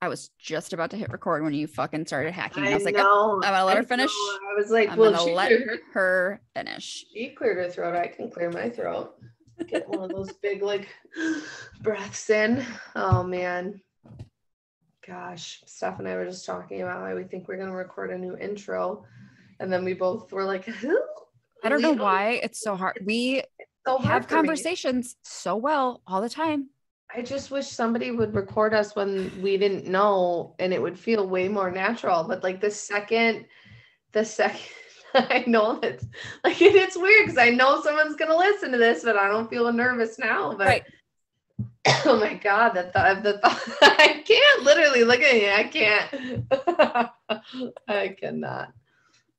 I was just about to hit record when you fucking started hacking. I was like, know. I'm gonna let her finish. I was like, I'm well, gonna let her finish. She cleared her throat. I can clear my throat. Get one of those big like breaths in. Oh man. Gosh, Steph and I were just talking about how we think we're gonna record a new intro, and then we both were like, I don't know why it's so hard. We have conversations so well all the time. I just wish somebody would record us when we didn't know, and it would feel way more natural. But like the second I know that, like, it's weird because I know someone's gonna listen to this, but I don't feel nervous now. But right. Oh my God, the thought I can't literally look at you. I can't. I cannot.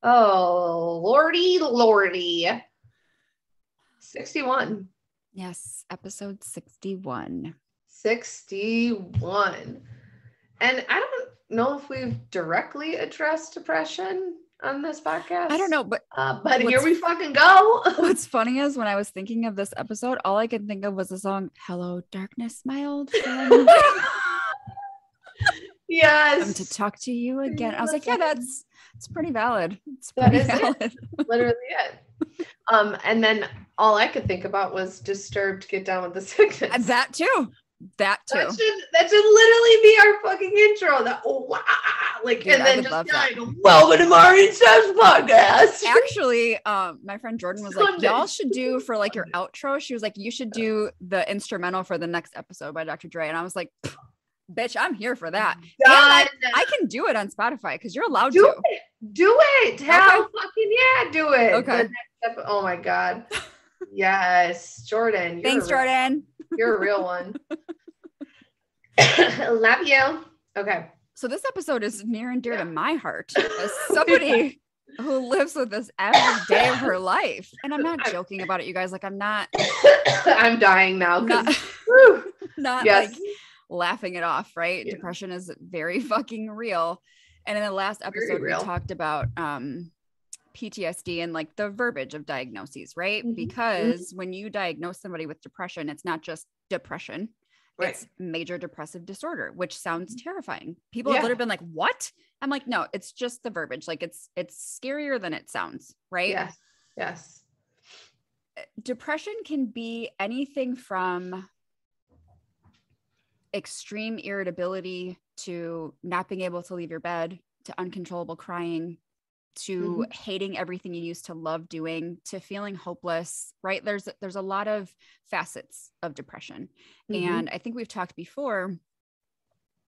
Oh, Lordy. 61. Yes, episode 61. 61. And I don't know if we've directly addressed depression on this podcast. I don't know, but here we fucking go. What's funny is when I was thinking of this episode, all I could think of was the song "Hello, Darkness, My Old Friend." Yes. I'm to talk to you again. I was like, yeah, that's pretty valid. It's pretty valid. It. Literally it. And then all I could think about was Disturbed, Get Down with the Sickness. That too. That should literally be our fucking intro. Dude, and then just like, welcome to Mari and Steph's podcast. Actually, my friend Jordan was like, y'all should do for like your outro. She was like, you should do the instrumental for the next episode by Dr. Dre. And I was like, bitch, I'm here for that. I can do it on Spotify because you're allowed to. Do it. Hell fucking yeah, do it. Okay. Oh my God. Yes, Jordan. Thanks, Jordan. You're a real one. Love you. Okay. So this episode is near and dear to my heart as somebody who lives with this every day of her life. And I'm not joking about it, you guys. Like, I'm not. I'm dying now. Not like laughing it off, right? Yeah. Depression is very fucking real. And in the last episode, we talked about PTSD and like the verbiage of diagnoses, right? Mm-hmm. Because when you diagnose somebody with depression, it's not just depression. Right. It's major depressive disorder, which sounds terrifying. People have literally been like, what? I'm like, no, it's just the verbiage. Like it's scarier than it sounds, right? Yes. Depression can be anything from extreme irritability to not being able to leave your bed, to uncontrollable crying, to hating everything you used to love doing, to feeling hopeless, right? There's a lot of facets of depression. And I think we've talked before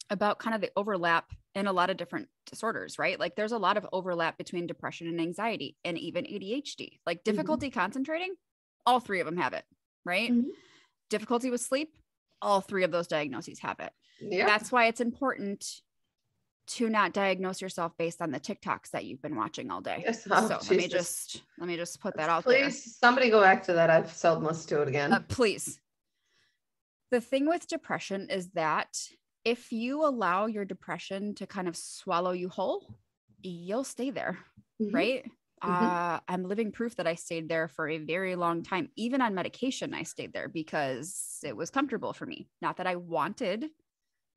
about kind of the overlap in a lot of different disorders, right? Like there's a lot of overlap between depression and anxiety and even ADHD, like difficulty concentrating, all three of them have it, right? Difficulty with sleep, all three of those diagnoses have it. Yeah. That's why it's important to not diagnose yourself based on the TikToks that you've been watching all day. Yes. Oh, so let me just put that out there. Please, somebody go back to that. I've seldom listened to it again. Please. The thing with depression is that if you allow your depression to kind of swallow you whole, you'll stay there, right? I'm living proof that I stayed there for a very long time. Even on medication, I stayed there because it was comfortable for me. Not that I wanted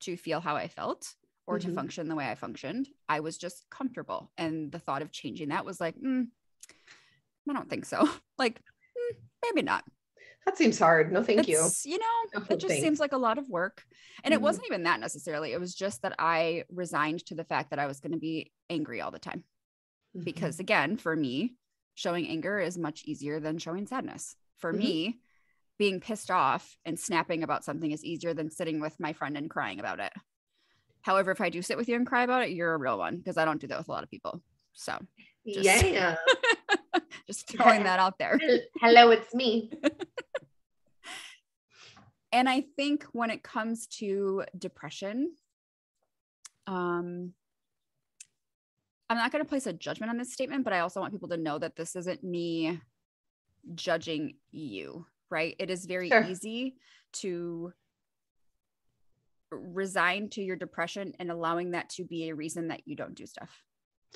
to feel how I felt or to function the way I functioned. I was just comfortable. And the thought of changing that was like, I don't think so. Like, maybe not. That seems hard. No, thank you. You know, it just seems like a lot of work. And it wasn't even that necessarily. It was just that I resigned to the fact that I was going to be angry all the time. Because again, for me, showing anger is much easier than showing sadness. For me, being pissed off and snapping about something is easier than sitting with my friend and crying about it. However, if I do sit with you and cry about it, you're a real one because I don't do that with a lot of people. So just throwing that out there. Hello, it's me. And I think when it comes to depression, I'm not going to place a judgment on this statement, but I also want people to know that this isn't me judging you, right? It is very easy to resign to your depression and allowing that to be a reason that you don't do stuff.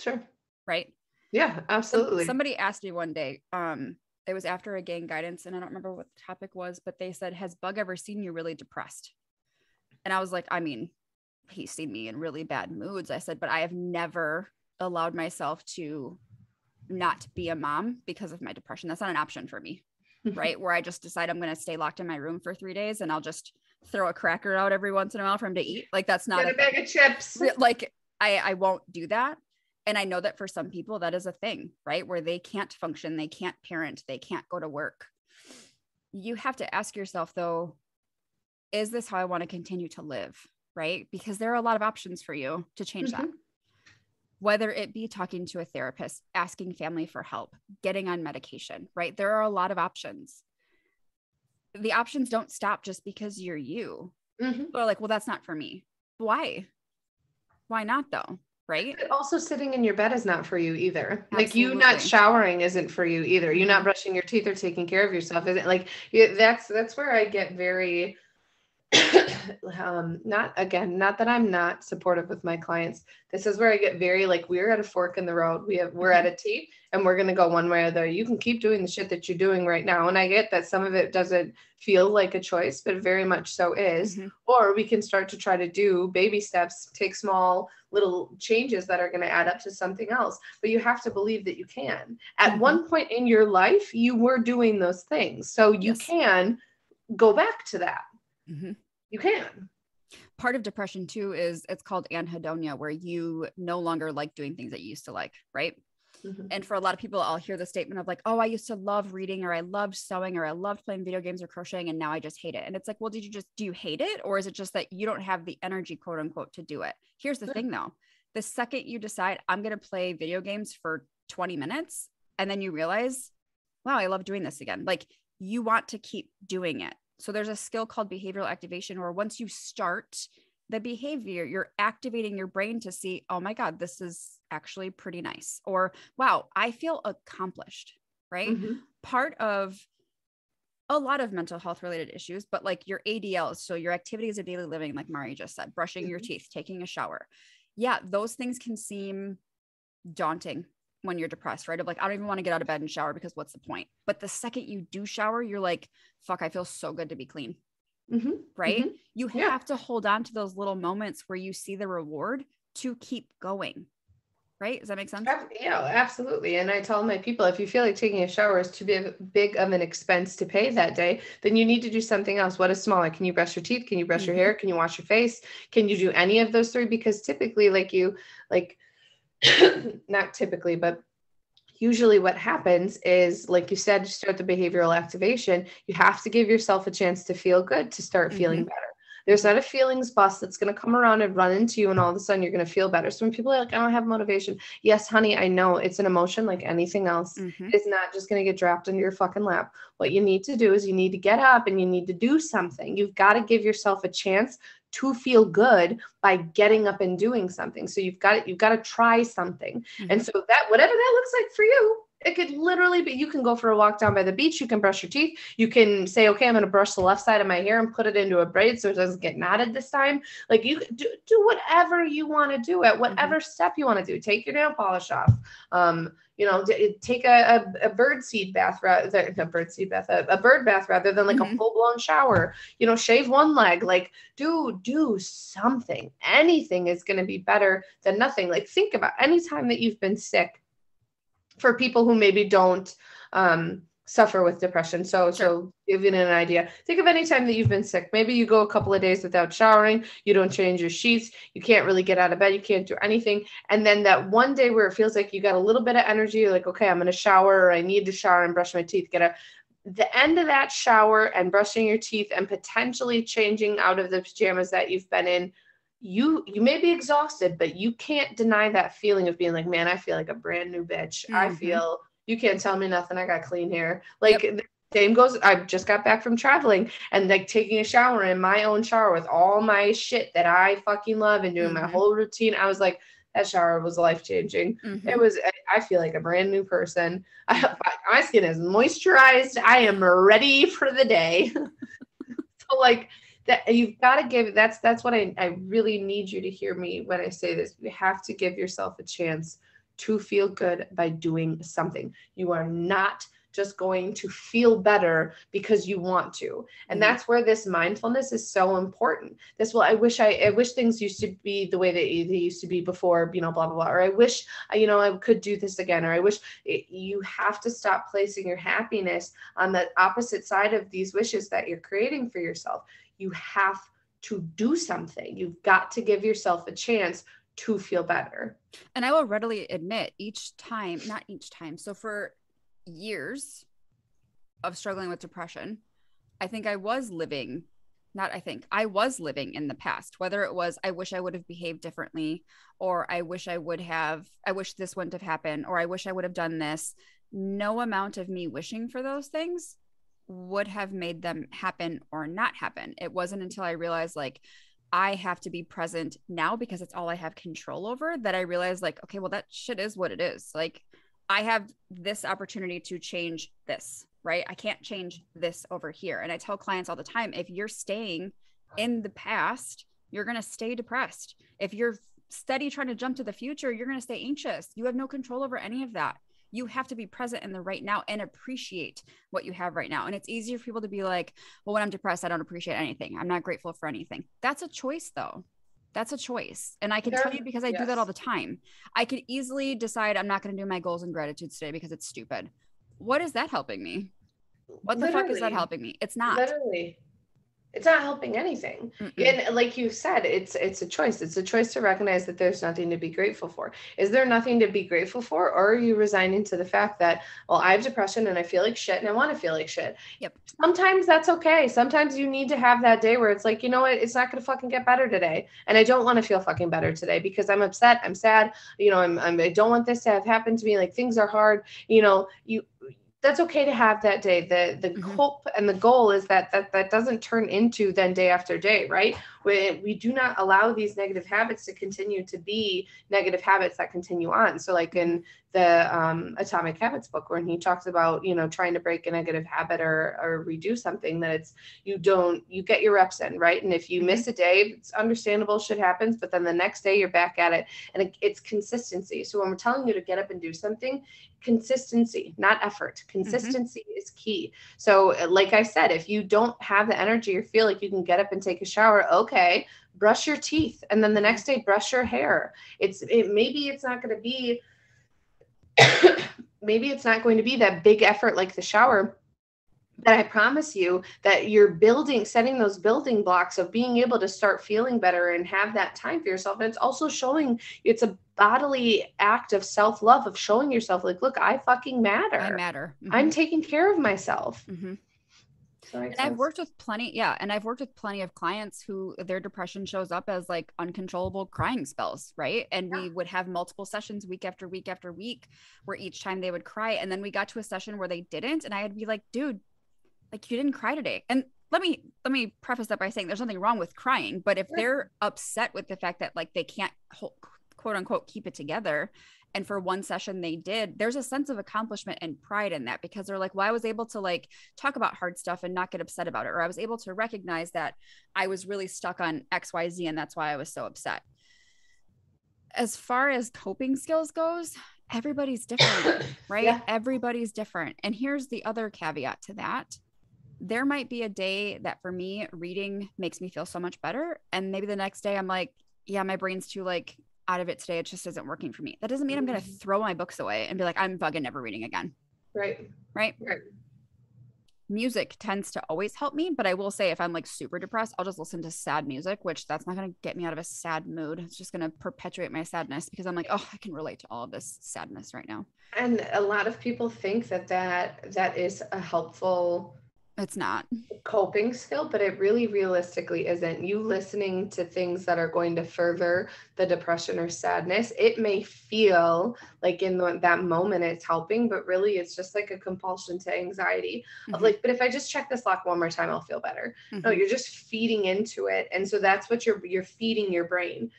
Sure. Right? Yeah, absolutely. Somebody asked me one day, it was after a gang guidance and I don't remember what the topic was, but they said, has Bug ever seen you really depressed? And I was like, I mean, he's seen me in really bad moods. I said, but I have never allowed myself to not be a mom because of my depression. That's not an option for me, right? Where I just decide I'm going to stay locked in my room for 3 days and I'll just throw a cracker out every once in a while for him to eat. Like, that's not a bag of chips. Like, I won't do that. And I know that for some people that is a thing, right? Where they can't function, they can't parent, they can't go to work. You have to ask yourself though, is this how I want to continue to live? Right? Because there are a lot of options for you to change that. Whether it be talking to a therapist, asking family for help, getting on medication, right? There are a lot of options. The options don't stop just because you're you. Or like, well, that's not for me. Why? Why not though? Right? But also sitting in your bed is not for you either. Absolutely. Like you not showering isn't for you either. You not brushing your teeth or taking care of yourself isn't like that's where I get very not that I'm not supportive with my clients. This is where I get very like, we're at a fork in the road. We're at a T and we're going to go one way or the other. You can keep doing the shit that you're doing right now. And I get that some of it doesn't feel like a choice, but very much so is, or we can start to try to do baby steps, take small little changes that are going to add up to something else. But you have to believe that you can. At one point in your life, you were doing those things. So you can go back to that. You can. Part of depression too is it's called Anhedonia, where you no longer like doing things that you used to like, right? And for a lot of people, I'll hear the statement of like, oh, I used to love reading, or I loved sewing, or I loved playing video games or crocheting, and now I just hate it. And it's like, well, do you hate it? Or is it just that you don't have the energy, quote unquote, to do it? Here's the thing though. The second you decide I'm going to play video games for 20 minutes, and then you realize, wow, I love doing this again. Like, you want to keep doing it. So there's a skill called behavioral activation, where once you start the behavior, you're activating your brain to see, oh my God, this is actually pretty nice. Or, wow, I feel accomplished, right? Part of a lot of mental health related issues, but like your ADLs, so your activities of daily living, like Mari just said, brushing your teeth, taking a shower. Yeah, those things can seem daunting when you're depressed, right? Of like, I don't even want to get out of bed and shower because what's the point? But the second you do shower, you're like, fuck, I feel so good to be clean. Right? You have to hold on to those little moments where you see the reward to keep going. Right? Does that make sense? Yeah, absolutely. And I tell my people, if you feel like taking a shower is too big of an expense to pay that day, then you need to do something else. What is smaller? Can you brush your teeth? Can you brush your hair? Can you wash your face? Can you do any of those three? Because typically, not typically, but usually what happens is, like you said, to start the behavioral activation, you have to give yourself a chance to feel good, to start feeling better. There's not a feelings bus that's going to come around and run into you and all of a sudden you're going to feel better. So when people are like, I don't have motivation. Yes, honey, I know it's an emotion like anything else. It's not just going to get dropped into your fucking lap. What you need to do is you need to get up and you need to do something. You've got to give yourself a chance to feel good by getting up and doing something. So you've got to try something. And so that, whatever that looks like for you, it could literally be, you can go for a walk down by the beach. You can brush your teeth. You can say, okay, I'm going to brush the left side of my hair and put it into a braid so it doesn't get knotted this time. Like, you do whatever you want to do at whatever step you want to do. Take your nail polish off. Take a bird seed bath rather than a bird bath rather than like a full blown shower, shave one leg, like do something. Anything is going to be better than nothing. Like, think about any time that you've been sick, for people who maybe don't suffer with depression. So giving an idea, think of any time that you've been sick. Maybe you go a couple of days without showering. You don't change your sheets. You can't really get out of bed. You can't do anything. And then that one day where it feels like you got a little bit of energy, you're like, okay, I'm going to shower, or I need to shower and brush my teeth. The end of that shower and brushing your teeth and potentially changing out of the pajamas that you've been in, you may be exhausted, but you can't deny that feeling of being like, man, I feel like a brand new bitch. I feel, you can't tell me nothing. I got clean hair. Like, the same goes, I just got back from traveling and like taking a shower in my own shower with all my shit that I fucking love and doing my whole routine. I was like, that shower was life-changing. I feel like a brand new person. My skin is moisturized. I am ready for the day. So like, that you've got to give, that's what I really need you to hear me when I say this. You have to give yourself a chance to feel good by doing something. You are not just going to feel better because you want to. And that's where this mindfulness is so important. I wish things used to be the way that they used to be before, you know, blah, blah, blah. Or I wish, you know, I could do this again. Or I wish you have to stop placing your happiness on the opposite side of these wishes that you're creating for yourself. You have to do something. You've got to give yourself a chance to feel better. And I will readily admit so for years of struggling with depression, I was living in the past, whether it was, I wish I would have behaved differently, or I wish this wouldn't have happened, or I wish I would have done this. No amount of me wishing for those things would have made them happen or not happen. It wasn't until I realized, like, I have to be present now because it's all I have control over, that I realized, like, okay, well, that shit is what it is. Like, I have this opportunity to change this, right? I can't change this over here. And I tell clients all the time, if you're staying in the past, you're going to stay depressed. If you're steady trying to jump to the future, you're going to stay anxious. You have no control over any of that. You have to be present in the right now and appreciate what you have right now. And it's easier for people to be like, well, when I'm depressed, I don't appreciate anything. I'm not grateful for anything. That's a choice, though. That's a choice. And I can tell you, because I do that all the time. I could easily decide I'm not going to do my goals and gratitudes today because it's stupid. What is that helping me? What the fuck is that helping me? It's not. Literally. It's not helping anything. And like you said, it's a choice. It's a choice to recognize that there's nothing to be grateful for. Is there nothing to be grateful for? Or are you resigning to the fact that, well, I have depression and I feel like shit and I want to feel like shit? Yep. Sometimes that's okay. Sometimes you need to have that day where it's like, you know what? It's not going to fucking get better today. And I don't want to feel fucking better today because I'm upset. I'm sad. You know, I don't want this to have happened to me. Like, things are hard. You know, that's okay to have that day. The hope and the goal is that doesn't turn into then day after day, right? We do not allow these negative habits to continue to be negative habits that continue on. So like in the Atomic Habits book, when he talks about, you know, trying to break a negative habit or redo something, that it's, you get your reps in, right? And if you miss a day, it's understandable, shit happens, but then the next day you're back at it. And it's consistency. So when we're telling you to get up and do something, consistency, not effort. Consistency is key. So like I said, if you don't have the energy or feel like you can get up and take a shower, okay, brush your teeth. And then the next day, brush your hair. Maybe it's not going to be that big effort like the shower, but I promise you that you're setting those building blocks of being able to start feeling better and have that time for yourself. And it's also it's a bodily act of self-love, of showing yourself like, look, I fucking matter. I matter. I'm taking care of myself. And I've worked with plenty of clients who their depression shows up as like uncontrollable crying spells, right? And we would have multiple sessions week after week after week where each time they would cry. And then we got to a session where they didn't. And I'd be like, dude, like, you didn't cry today. And let me preface that by saying there's nothing wrong with crying, but if they're upset with the fact that like they can't quote unquote keep it together, and for one session they did, there's a sense of accomplishment and pride in that, because they're like, well, I was able to like talk about hard stuff and not get upset about it. Or I was able to recognize that I was really stuck on XYZ and that's why I was so upset. As far as coping skills goes, everybody's different, right? Yeah. Everybody's different. And here's the other caveat to that. There might be a day that for me, reading makes me feel so much better. And maybe the next day I'm like, yeah, my brain's too like out of it today. It just isn't working for me. That doesn't mean I'm going to throw my books away and be like, I'm fucking never reading again. Right. Music tends to always help me, but I will say if I'm like super depressed, I'll just listen to sad music, which that's not going to get me out of a sad mood. It's just going to perpetuate my sadness because I'm like, oh, I can relate to all of this sadness right now. And a lot of people think that is a helpful, it's not coping skill, but it really realistically isn't. You listening to things that are going to further the depression or sadness, it may feel like in that moment it's helping, but really it's just like a compulsion to anxiety of like, but if I just check this lock one more time, I'll feel better. No, you're just feeding into it. And so that's what you're feeding your brain.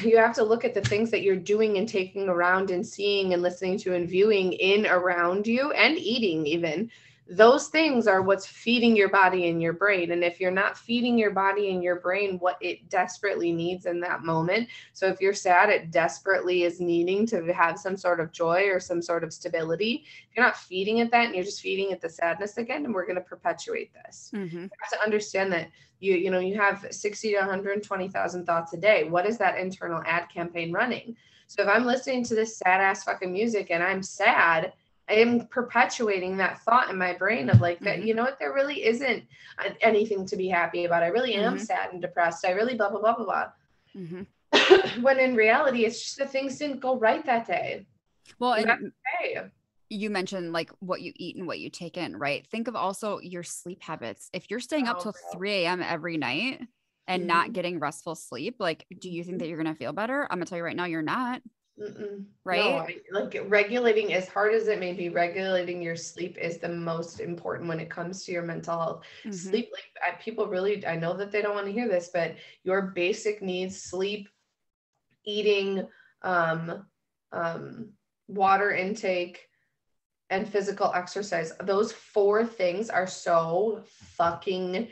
You have to look at the things that you're doing and taking around and seeing and listening to and viewing in around you and eating even. those things are what's feeding your body and your brain. And if you're not feeding your body and your brain what it desperately needs in that moment, so if you're sad, it desperately is needing to have some sort of joy or some sort of stability. If you're not feeding it that, and you're just feeding it the sadness again, and we're going to perpetuate this. You have to understand that you know, you have 60 to 120,000 thoughts a day. What is that internal ad campaign running? So if I'm listening to this sad ass fucking music and I'm sad, I am perpetuating that thought in my brain of like that, you know what, there really isn't anything to be happy about. I really am sad and depressed. I really blah, blah, blah, blah, blah. When in reality, it's just that things didn't go right that day. Well, and you mentioned like what you eat and what you take in, right? Think of also your sleep habits. If you're staying up till 3 a.m. every night and not getting restful sleep, like, do you think that you're going to feel better? I'm gonna tell you right now, you're not. Right? No, like regulating, as hard as it may be, regulating your sleep is the most important when it comes to your mental health. Sleep, like people really, I know that they don't want to hear this, but your basic needs, sleep, eating, water intake, and physical exercise, those 4 things are so fucking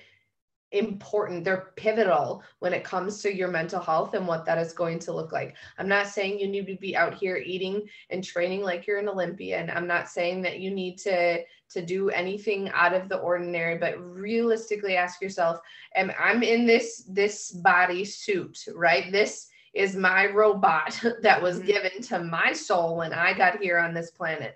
important. They're pivotal when it comes to your mental health and what that is going to look like. I'm not saying you need to be out here eating and training like you're an Olympian. I'm not saying that you need to do anything out of the ordinary, but realistically ask yourself, I'm in this body suit, right? This is my robot that was given to my soul when I got here on this planet.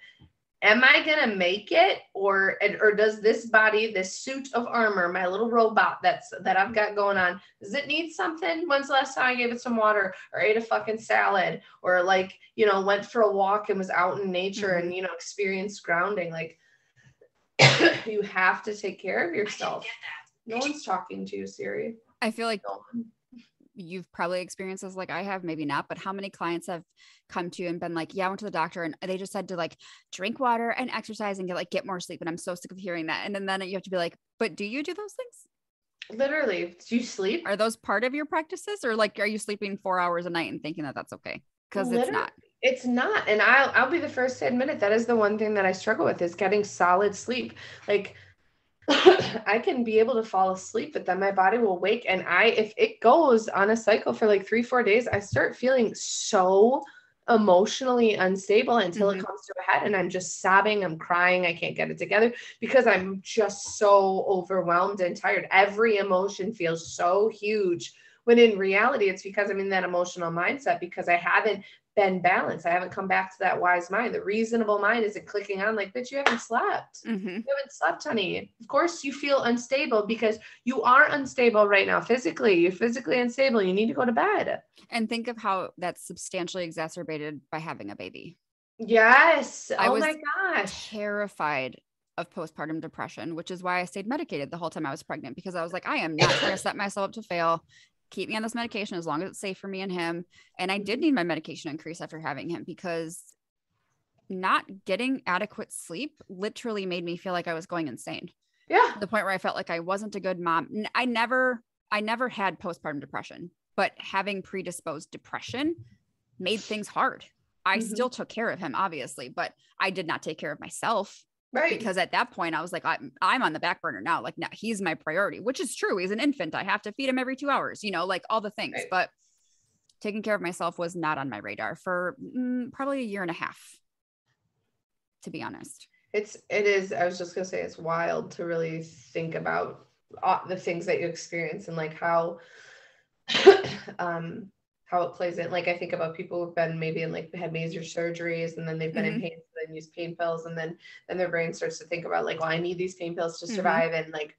Am I going to make it, or does this body, this suit of armor, my little robot that I've got going on, does it need something? When's the last time I gave it some water or ate a fucking salad or like, you know, went for a walk and was out in nature and, you know, experienced grounding? Like you have to take care of yourself. No one's talking to you, Siri. I feel like you've probably experienced this like I have, maybe not, but how many clients have come to you and been like, yeah, I went to the doctor and they just said to like drink water and exercise and get more sleep. And I'm so sick of hearing that. And then you have to be like, but do you do those things? Literally. Do you sleep? Are those part of your practices, or like, are you sleeping 4 hours a night and thinking that that's okay? Because it's not. It's not. And I'll be the first to admit it. That is the one thing that I struggle with, is getting solid sleep. Like I can be able to fall asleep, but then my body will wake. And if it goes on a cycle for like 3-4 days, I start feeling so emotionally unstable until it comes to a head. And I'm just sobbing, I'm crying, I can't get it together because I'm just so overwhelmed and tired. Every emotion feels so huge, when in reality, it's because I'm in that emotional mindset because I haven't been balanced. I haven't come back to that wise mind. The reasonable mind isn't clicking on like, bitch, you haven't slept. You haven't slept, honey. Of course you feel unstable because you are unstable right now. Physically, you're physically unstable. You need to go to bed. And think of how that's substantially exacerbated by having a baby. Yes. I was my gosh. terrified of postpartum depression, which is why I stayed medicated the whole time I was pregnant, because I was like, I am not trying to set myself up to fail. Keep me on this medication as long as it's safe for me and him. And I did need my medication increase after having him, because not getting adequate sleep literally made me feel like I was going insane. Yeah. To the point where I felt like I wasn't a good mom. I never had postpartum depression, but having predisposed depression made things hard. I still took care of him, obviously, but I did not take care of myself. Right. Because at that point I was like, I'm on the back burner now. Like, now he's my priority, which is true. He's an infant. I have to feed him every 2 hours, you know, like all the things, but taking care of myself was not on my radar for probably 1.5 years, to be honest. It is. I was just going to say, it's wild to really think about the things that you experience and like how it plays in. Like I think about people who've been maybe in like had major surgeries and then they've been in pain, so then use pain pills, and then their brain starts to think about like, well, I need these pain pills to survive, and like,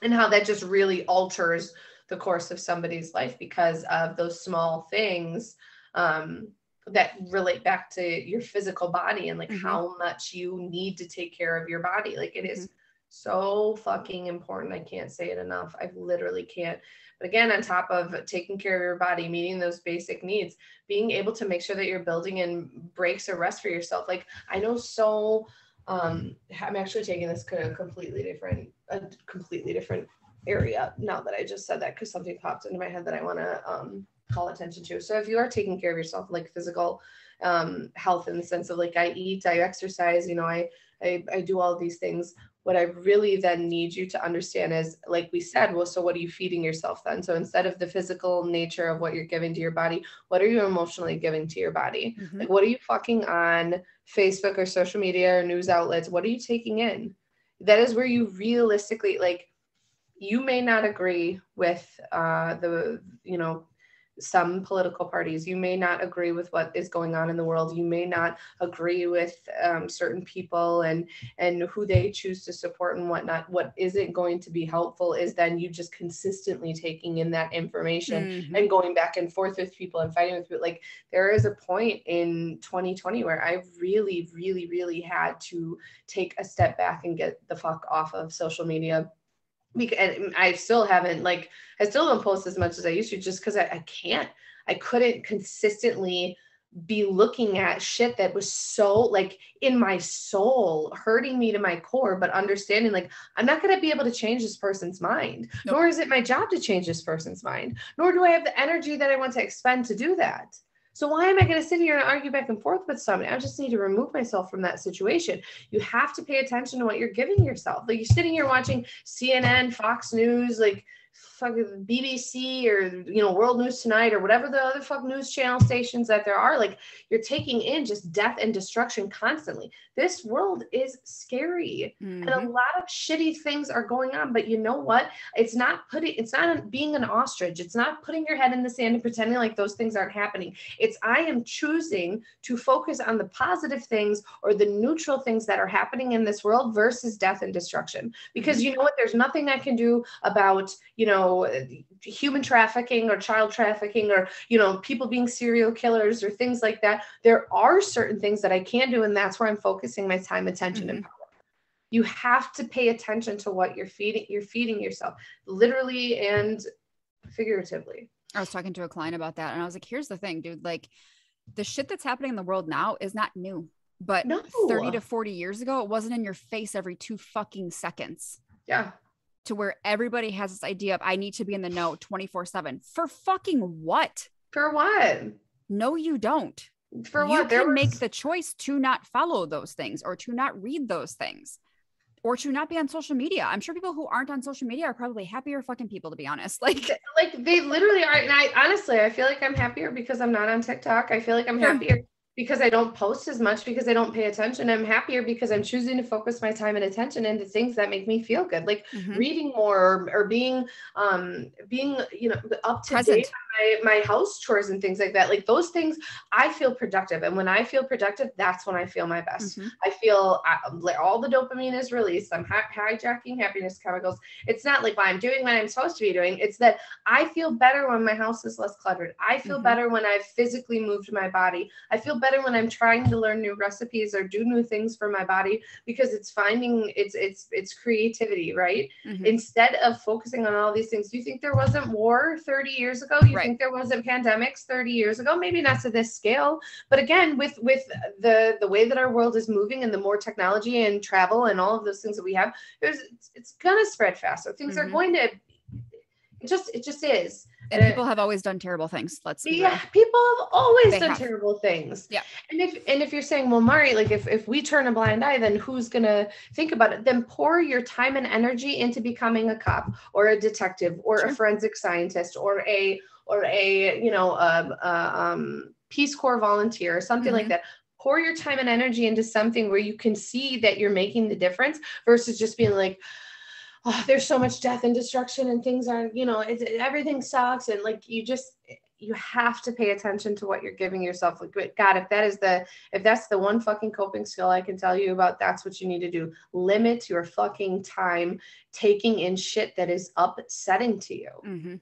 and how that just really alters the course of somebody's life because of those small things that relate back to your physical body and like how much you need to take care of your body. Like it is so fucking important. I can't say it enough. I literally can't. But again, on top of taking care of your body, meeting those basic needs, being able to make sure that you're building in breaks or rest for yourself. Like I know I'm actually taking this to a completely different area now that I just said that, because something popped into my head that I want to call attention to. So if you are taking care of yourself, like physical health, in the sense of like I eat, I exercise, you know, I I do all these things. What I really then need you to understand is, like we said, well, so what are you feeding yourself then? So instead of the physical nature of what you're giving to your body, what are you emotionally giving to your body? Like, what are you fucking on Facebook or social media or news outlets? What are you taking in? That is where you realistically, like, you may not agree with some political parties. You may not agree with what is going on in the world. You may not agree with certain people and who they choose to support and whatnot. What isn't going to be helpful is then you just consistently taking in that information and going back and forth with people and fighting with people. Like, there is a point in 2020 where I really, really, really had to take a step back and get the fuck off of social media. And I still haven't, like, I still don't post as much as I used to, just because I couldn't consistently be looking at shit that was so, like, in my soul, hurting me to my core, but understanding, like, I'm not going to be able to change this person's mind, nor is it my job to change this person's mind, nor do I have the energy that I want to expend to do that. So why am I going to sit here and argue back and forth with somebody? I just need to remove myself from that situation. You have to pay attention to what you're giving yourself. Like, you're sitting here watching CNN, Fox News, like fucking BBC or, World News Tonight or whatever the other fuck news channel stations that there are. Like, you're taking in just death and destruction constantly. This world is scary and a lot of shitty things are going on. But you know what? It's not being an ostrich. It's not putting your head in the sand and pretending like those things aren't happening. It's, I am choosing to focus on the positive things or the neutral things that are happening in this world versus death and destruction. Because you know what? There's nothing I can do about, human trafficking or child trafficking or, people being serial killers or things like that. There are certain things that I can do, and that's where I'm focusing my time, attention, and power. You have to pay attention to what you're feeding yourself, literally and figuratively. I was talking to a client about that, and I was like, here's the thing, dude, like, the shit that's happening in the world now is not new, but 30 to 40 years ago, it wasn't in your face every 2 fucking seconds. Yeah. To where everybody has this idea of, I need to be in the know 24/7. For fucking what? For what? No, you don't. For what? You can make the choice to not follow those things or to not read those things or to not be on social media. I'm sure people who aren't on social media are probably happier fucking people, to be honest. Like they literally are. And I feel like I'm happier because I'm not on TikTok. I feel like I'm happier because I don't post as much, because I don't pay attention. I'm happier because I'm choosing to focus my time and attention into things that make me feel good, like reading more or being up to date on my house chores and things like that. Like, those things, I feel productive. And when I feel productive, that's when I feel my best. I feel all the dopamine is released. I'm hijacking happiness chemicals. It's not like I'm doing what I'm supposed to be doing. It's that I feel better when my house is less cluttered. I feel better when I've physically moved my body. I feel better when I'm trying to learn new recipes or do new things for my body, because it's finding it's creativity, right? Instead of focusing on all these things. Do you think there wasn't war 30 years ago? You think there wasn't pandemics 30 years ago? Maybe not to this scale, but again, with the way that our world is moving and the more technology and travel and all of those things that we have, it's gonna spread faster. Things are going to, it just is. And people have always done terrible things. People have always done terrible things. Yeah. And if you're saying, well, Mari, like, if we turn a blind eye, then who's gonna think about it? Then pour your time and energy into becoming a cop or a detective or a forensic scientist or a Peace Corps volunteer or something like that. Pour your time and energy into something where you can see that you're making the difference versus just being like, oh, there's so much death and destruction and things aren't, everything sucks. And like, you have to pay attention to what you're giving yourself. Like, God, if that's the one fucking coping skill I can tell you about, that's what you need to do. Limit your fucking time taking in shit that is upsetting to you.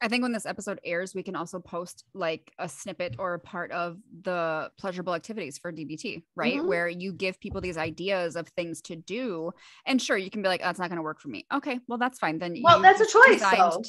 I think when this episode airs, we can also post like a snippet or a part of the pleasurable activities for DBT, right? Where you give people these ideas of things to do. And sure, you can be like, that's not going to work for me. Okay, well, that's fine. Then that's a choice.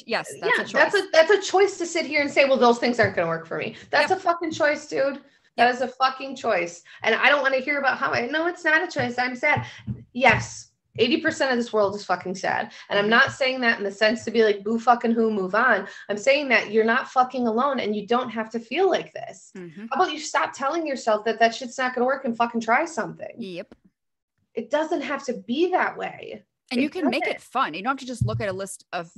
Yes, that's a choice. That's a choice to sit here and say, well, those things aren't going to work for me. That's a fucking choice, dude. That is a fucking choice. And I don't want to hear about no, it's not a choice. I'm sad. Yes. 80% of this world is fucking sad. And I'm not saying that in the sense to be like, boo fucking who, move on. I'm saying that you're not fucking alone and you don't have to feel like this. How about you stop telling yourself that shit's not going to work and fucking try something? Yep. it doesn't have to be that way. And you can make it fun. You don't have to just look at a list of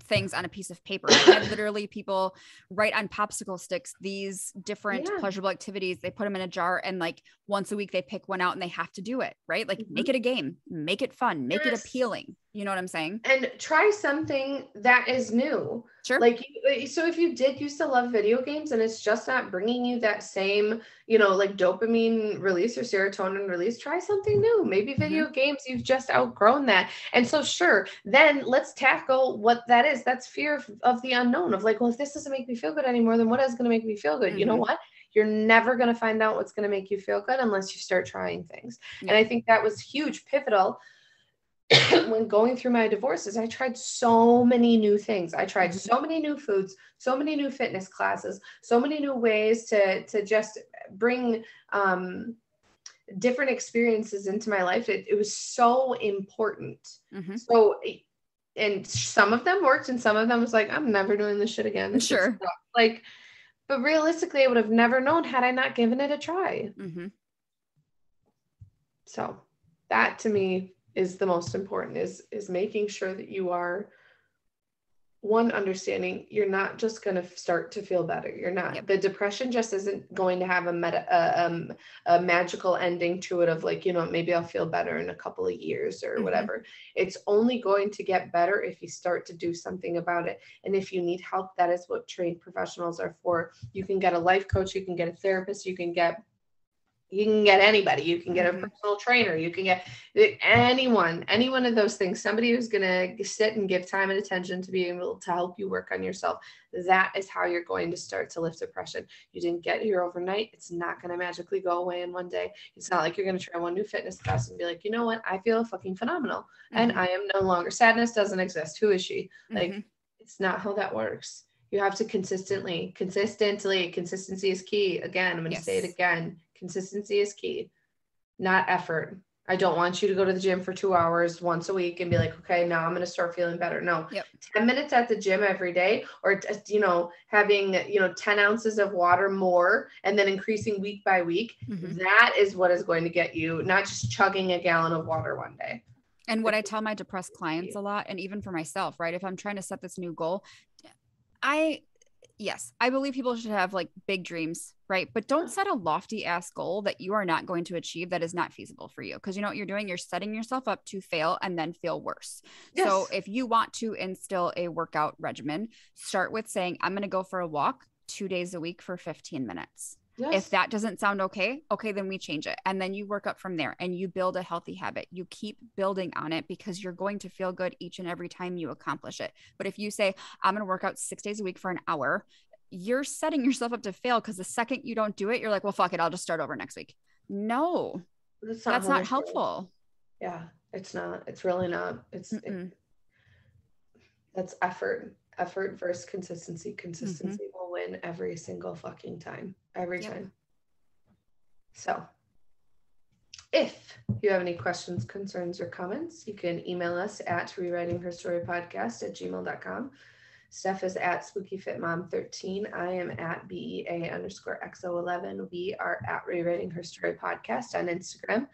things on a piece of paper. I had literally people write on popsicle sticks these different pleasurable activities. They put them in a jar, and like once a week they pick one out and they have to do it, right? Like make it a game, make it fun, make it appealing. You know what I'm saying? And try something that is new. Sure. Like, so if you did used to love video games and it's just not bringing you that same, you know, like dopamine release or serotonin release, try something new. Maybe video games, you've just outgrown that. And so sure, then let's tackle what that is. That's fear of the unknown, of like, well, if this doesn't make me feel good anymore, then what is going to make me feel good? You know what? You're never going to find out what's going to make you feel good unless you start trying things. And I think that was huge, pivotal. When going through my divorces, I tried so many new things. I tried so many new foods, so many new fitness classes, so many new ways to just bring different experiences into my life. It was so important. So, and some of them worked and some of them was like, I'm never doing this shit again. Sure. Like, but realistically, I would have never known had I not given it a try. So that to me is the most important, is making sure that you are understanding you're not just going to start to feel better. You're not, the depression just isn't going to have a magical ending to it of like, you know, maybe I'll feel better in a couple of years or whatever. It's only going to get better if you start to do something about it. And if you need help, that is what trained professionals are for. You can get a life coach, you can get a therapist, you can get anybody, you can get a personal trainer, you can get any one of those things, somebody who's going to sit and give time and attention to be able to help you work on yourself. That is how you're going to start to lift depression. You didn't get here overnight. It's not going to magically go away in one day. It's not like you're going to try one new fitness class and be like, you know what, I feel fucking phenomenal and I am no longer, sadness doesn't exist. Who is she? Like, it's not how that works. You have to consistency is key. Again, I'm going to say it again. Consistency is key, not effort. I don't want you to go to the gym for 2 hours once a week and be like, okay, now I'm going to start feeling better. No, 10 minutes at the gym every day, or, you know, having, you know, 10 ounces of water more and then increasing week by week. That is what is going to get you, not just chugging a gallon of water one day. And what I tell my depressed clients a lot, and even for myself, right? If I'm trying to set this new goal, yes, I believe people should have like big dreams, right? But don't set a lofty ass goal that you are not going to achieve, that is not feasible for you. Because you know what you're doing? You're setting yourself up to fail and then feel worse. Yes. So if you want to instill a workout regimen, start with saying, I'm going to go for a walk 2 days a week for 15 minutes. Yes. If that doesn't sound okay, then we change it. And then you work up from there and you build a healthy habit. You keep building on it because you're going to feel good each and every time you accomplish it. But if you say, I'm going to work out 6 days a week for an hour, you're setting yourself up to fail, because the second you don't do it, you're like, well, fuck it, I'll just start over next week. No, that's not helpful. Yeah, it's not. It's really not. That's effort. Effort versus consistency. Consistency will win every single fucking time. Every time. So if you have any questions, concerns, or comments, you can email us at rewritingherstorypodcast@gmail.com. Steph is at spookyfitmom13. I am at BEA_XO11. We are at Rewriting Her Story Podcast on Instagram.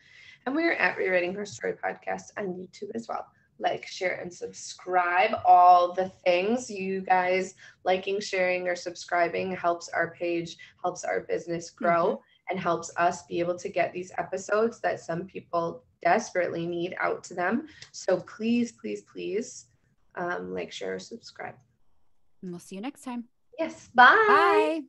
And we are at Rewriting Her Story Podcast on YouTube as well. Like, share, and subscribe. All the things. You guys liking, sharing, or subscribing helps our page, helps our business grow, and helps us be able to get these episodes that some people desperately need out to them. So please, please, please, like, share, or subscribe. And we'll see you next time. Yes. Bye. Bye.